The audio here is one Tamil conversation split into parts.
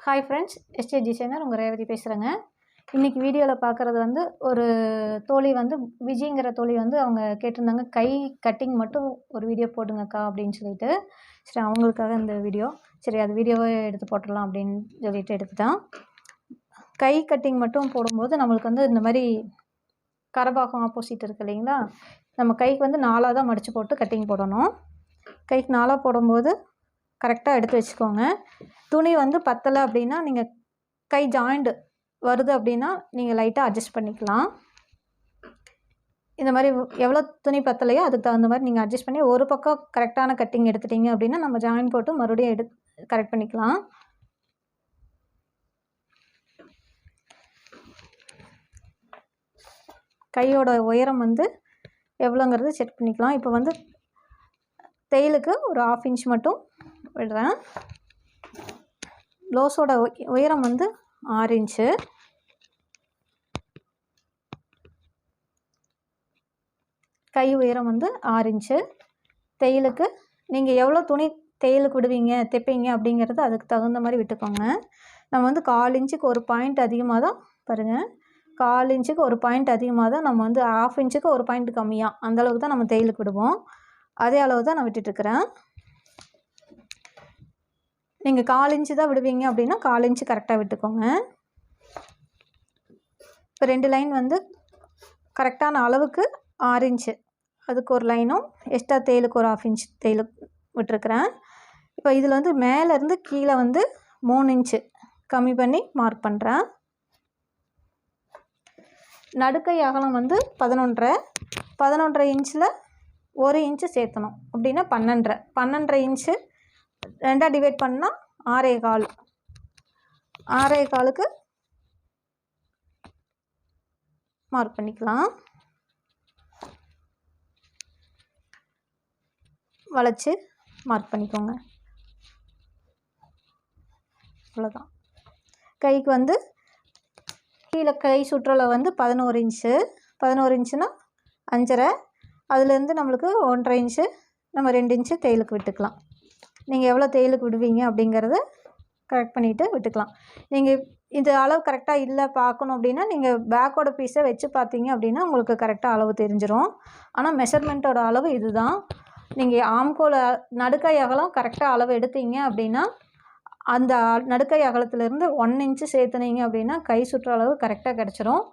ஹாய் ஃப்ரெண்ட்ஸ், எஸ்ஜே டிசைனர் உங்கள் ரேவதி பேசுகிறேங்க. இன்றைக்கி வீடியோவில் பார்க்குறது வந்து ஒரு தோழி வந்து விஜிங்கிற தோழி வந்து அவங்க கேட்டிருந்தாங்க, கை கட்டிங் மட்டும் ஒரு வீடியோ போடுங்கக்கா அப்படின்னு சொல்லிட்டு. சரி, அவங்களுக்காக இந்த வீடியோ. சரி, அது வீடியோவே எடுத்து போட்டுடலாம் அப்படின்னு சொல்லிட்டு எடுத்துட்டேன். கை கட்டிங் மட்டும் போடும்போது நம்மளுக்கு வந்து இந்த மாதிரி கரபாகம் ஆப்போசிட் இருக்குது இல்லைங்களா, நம்ம கைக்கு வந்து 4ஆக தான் மடித்து போட்டு கட்டிங் போடணும். கைக்கு 4ஆக போடும்போது கரெக்டாக எடுத்து வச்சுக்கோங்க. துணி வந்து பத்தலை அப்படின்னா நீங்கள் கை ஜாயிண்ட் வருது அப்படின்னா நீங்கள் லைட்டாக அட்ஜஸ்ட் பண்ணிக்கலாம். இந்த மாதிரி எவ்வளோ துணி பத்தலையோ அதுக்கு தகுந்த மாதிரி நீங்கள் அட்ஜஸ்ட் பண்ணி ஒரு பக்கம் கரெக்டான கட்டிங் எடுத்துட்டிங்க அப்படின்னா நம்ம ஜாயின் போட்டு மறுபடியும் கரெக்ட் பண்ணிக்கலாம். கையோட உயரம் வந்து எவ்வளோங்கிறது செக் பண்ணிக்கலாம். இப்போ வந்து தையலுக்கு ஒரு 1/2 இன்ச் மட்டும் விடுறேன். ப்ளவுஸோட உயரம் வந்து 6 இன்ச்சு. கை உயரம் வந்து 6 இன்ச்சு. தையலுக்கு நீங்கள் எவ்வளோ துணி தையலுக்கு விடுவீங்க தைப்பீங்க அப்படிங்கிறது அதுக்கு தகுந்த மாதிரி விட்டுக்கோங்க. நம்ம வந்து 1/4 இன்ச்சுக்கு ஒரு பாயிண்ட் அதிகமாக தான் பாருங்கள், 1/4 இன்ச்சுக்கு ஒரு பாயிண்ட் அதிகமாக தான் நம்ம வந்து 1/2 இன்ச்சுக்கு ஒரு பாயிண்ட் கம்மியாக அந்தளவுக்கு தான் நம்ம தையலுக்கு விடுவோம். அதே அளவு தான் நான் விட்டுட்டுருக்கிறேன். நீங்கள் 1/4 இன்ச்சு தான் விடுவீங்க அப்படின்னா 1/4 இன்ச்சு கரெக்டாக விட்டுக்கோங்க. இப்போ 2 லைன் வந்து கரெக்டான அளவுக்கு 6 இன்ச்சு, அதுக்கு ஒரு லைனும் எக்ஸ்ட்ரா தையலுக்கு ஒரு 1/2 இன்ச் தையல் விட்டுருக்குறேன். இப்போ இதில் வந்து மேலேருந்து கீழே வந்து 3 இன்ச்சு கம்மி பண்ணி மார்க் பண்ணுறேன். நடுக்கை அகலம் வந்து 11.5 இன்ச்சில் 1 இன்ச்சு சேர்த்தணும் அப்படின்னா 12.5 இன்ச்சு 2ஆக டிவைட் பண்ணால் 6.25. 6.25க்கு மார்க் பண்ணிக்கலாம். வளைச்சி மார்க் பண்ணிக்கோங்க. அவ்வளோதான். கைக்கு வந்து கீழே கை சுற்றளவு வந்து 11 இன்ச்சு. 11 இன்ச்சுனா 5.5, அதுலேருந்து நம்மளுக்கு 1.5 இன்ச்சு நம்ம 2 இன்ச்சு தையலுக்கு விட்டுக்கலாம். நீங்கள் எவ்வளோ தையலுக்கு விடுவீங்க அப்படிங்கிறத கரெக்ட் பண்ணிவிட்டு விட்டுக்கலாம். நீங்கள் இந்த அளவு கரெக்டாக இல்லை பார்க்கணும் அப்படின்னா நீங்கள் பேக்கோட பீஸை வச்சு பார்த்தீங்க அப்படின்னா உங்களுக்கு கரெக்டாக அளவு தெரிஞ்சிடும். ஆனால் மெஷர்மெண்ட்டோட அளவு இது தான். நீங்கள் ஆம்கோல் நடுக்கை அகலம் கரெக்டாக அளவு எடுத்தீங்க அப்படின்னா அந்த நடுக்கை அகலத்துலேருந்து 1 இன்ச்சு சேர்த்துனீங்க அப்படின்னா கை சுற்றளவு கரெக்டாக கிடச்சிரும்.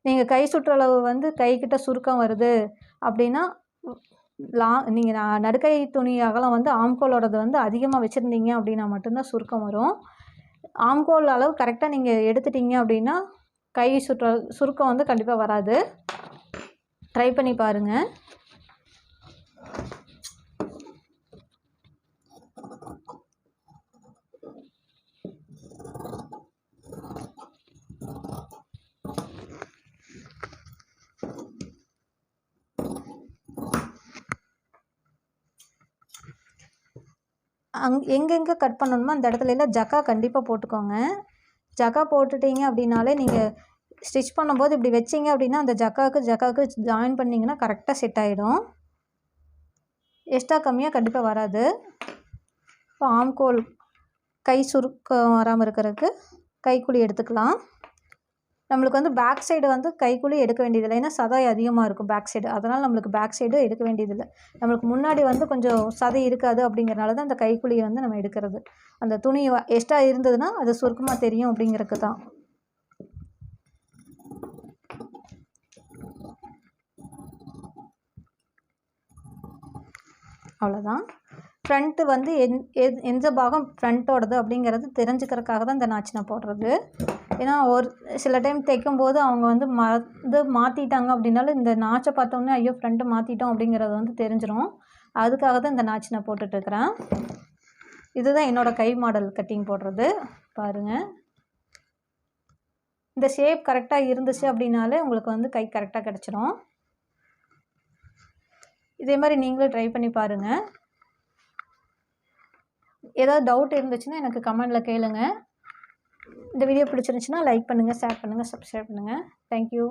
நீங்கள் கை சுற்றளவு வந்து கைக்கிட்ட சுருக்கம் வருது அப்படின்னா நீங்கள் நடுக்கை துணி அகலம் வந்து ஆம்கோலோடது வந்து அதிகமாக வச்சுருந்தீங்க அப்படின்னா மட்டும்தான் சுருக்கம் வரும். ஆம்கோல் அளவு கரெக்டாக நீங்கள் எடுத்துட்டீங்க அப்படின்னா கை சுருக்கம் வந்து கண்டிப்பாக வராது. ட்ரை பண்ணி பாருங்கள். எங்கெங்கே கட் பண்ணணுமோ அந்த இடத்துல எல்லாம் ஜக்கா கண்டிப்பாக போட்டுக்கோங்க. ஜக்கா போட்டுட்டீங்க அப்படின்னாலே நீங்கள் ஸ்டிச் பண்ணும்போது இப்படி வச்சிங்க அப்படின்னா அந்த ஜக்காவுக்கு ஜாயின் பண்ணிங்கன்னா கரெக்டாக செட் ஆகிடும். எக்ஸ்ட்ரா கம்மியாக கண்டிப்பாக வராது. இப்போ ஆம்கோல் கை சுருக்கம் வராமல் இருக்கிறதுக்கு கைக்குழி எடுத்துக்கலாம். நம்மளுக்கு வந்து பேக் சைடு வந்து கைக்குழி எடுக்க வேண்டியதில்லை, ஏன்னா சதை அதிகமாக இருக்கும் பேக் சைடு. அதனால் நம்மளுக்கு பேக் சைடு எடுக்க வேண்டியதில்லை. நம்மளுக்கு முன்னாடி வந்து கொஞ்சம் சதை இருக்காது அப்படிங்கிறனால தான் அந்த கைக்குழியை வந்து நம்ம எடுக்கிறது. அந்த துணி எக்ஸ்ட்ரா இருந்ததுன்னா அது சுருக்கமாக தெரியும் அப்படிங்கிறதுக்கு தான். அவ்வளோதான். ஃப்ரண்ட்டு வந்து எந்த பாகம் ஃப்ரண்ட்டோடது அப்படிங்கிறது தெரிஞ்சுக்கிறதுக்காக தான் இந்த நாச்சு நான் போடுறது. ஏன்னா ஒரு சில டைம் தைக்கும்போது அவங்க வந்து மாற்றிட்டாங்க அப்படின்னாலும் இந்த நாச்சை பார்த்தோன்னே ஐயோ ஃப்ரண்ட்டு மாற்றிட்டோம் அப்படிங்கிறது வந்து தெரிஞ்சிடும். அதுக்காக தான் இந்த நாச்சு நான் போட்டுட்ருக்கிறேன். இதுதான் என்னோடய கை மாடல் கட்டிங் போடுறது. பாருங்கள், இந்த ஷேப் கரெக்டாக இருந்துச்சு அப்படின்னாலே உங்களுக்கு வந்து கை கரெக்டாக கிடச்சிரும். இதே மாதிரி நீங்களும் ட்ரை பண்ணி பாருங்கள். ஏதாவது டவுட் இருந்துச்சுன்னா எனக்கு கமெண்டில் கேளுங்க. இந்த வீடியோ பிடிச்சிருந்துச்சுன்னா லைக் பண்ணுங்கள், ஷேர் பண்ணுங்கள், சப்ஸ்கிரைப் பண்ணுங்கள். தேங்க்யூ.